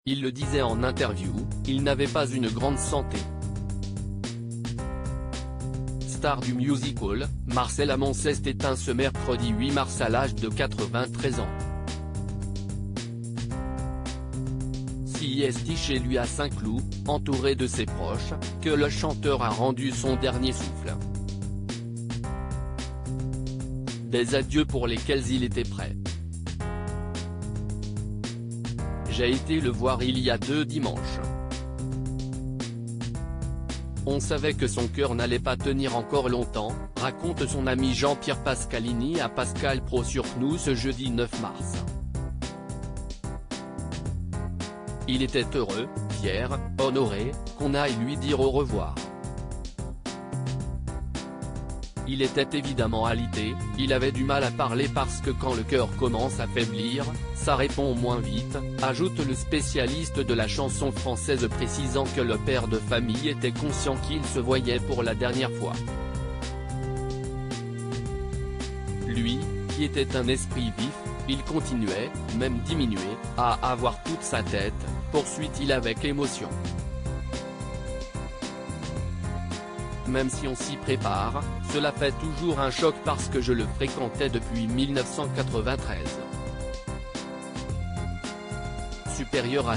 Il le disait en interview, il n'avait pas une grande santé. Star du musical, Marcel Amont s'est éteint ce mercredi 8 mars à l'âge de 93 ans. C'est chez lui à Saint-Cloud, entouré de ses proches, que le chanteur a rendu son dernier souffle. Des adieux pour lesquels il était prêt. J'ai été le voir il y a 2 dimanches. On savait que son cœur n'allait pas tenir encore longtemps, raconte son ami Jean-Pierre Pascalini à Pascal Pro sur nous ce jeudi 9 mars. Il était heureux, fier, honoré, qu'on aille lui dire au revoir. Il était évidemment alité, il avait du mal à parler parce que quand le cœur commence à faiblir, ça répond moins vite, ajoute le spécialiste de la chanson française précisant que le père de famille était conscient qu'il se voyait pour la dernière fois. Lui, qui était un esprit vif, il continuait, même diminué, à avoir toute sa tête, poursuit-il avec émotion. Même si on s'y prépare, cela fait toujours un choc parce que je le fréquentais depuis 1993. Supérieur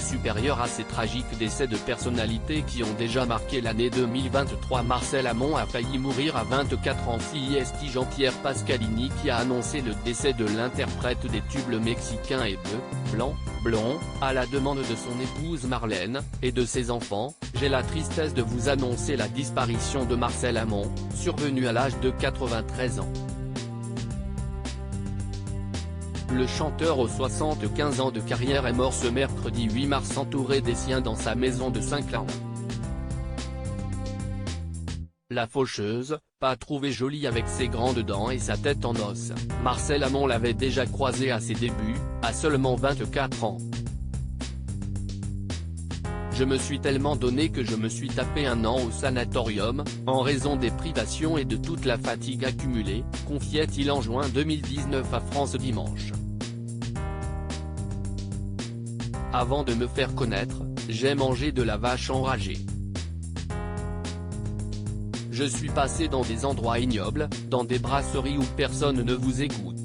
à ces tragiques décès de personnalités qui ont déjà marqué l'année 2023, Marcel Amont a failli mourir à 24 ans. C'est Jean-Pierre Pascalini qui a annoncé le décès de l'interprète des tubes mexicains et blond, à la demande de son épouse Marlène, et de ses enfants. J'ai la tristesse de vous annoncer la disparition de Marcel Amont, survenu à l'âge de 93 ans. Le chanteur aux 75 ans de carrière est mort ce mercredi 8 mars entouré des siens dans sa maison de Saint-Cloud. La faucheuse, pas trouvée jolie avec ses grandes dents et sa tête en os, Marcel Amont l'avait déjà croisé à ses débuts, à seulement 24 ans. Je me suis tellement donné que je me suis tapé 1 an au sanatorium, en raison des privations et de toute la fatigue accumulée, confiait-il en juin 2019 à France Dimanche. Avant de me faire connaître, j'ai mangé de la vache enragée. Je suis passé dans des endroits ignobles, dans des brasseries où personne ne vous écoute.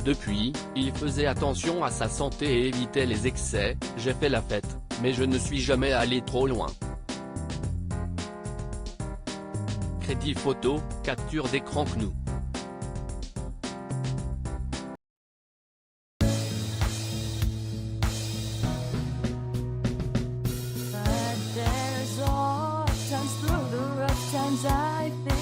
Depuis, il faisait attention à sa santé et évitait les excès. J'ai fait la fête, mais je ne suis jamais allé trop loin. Crédit photo, capture d'écran GNU. But there's all times through the rough times I feel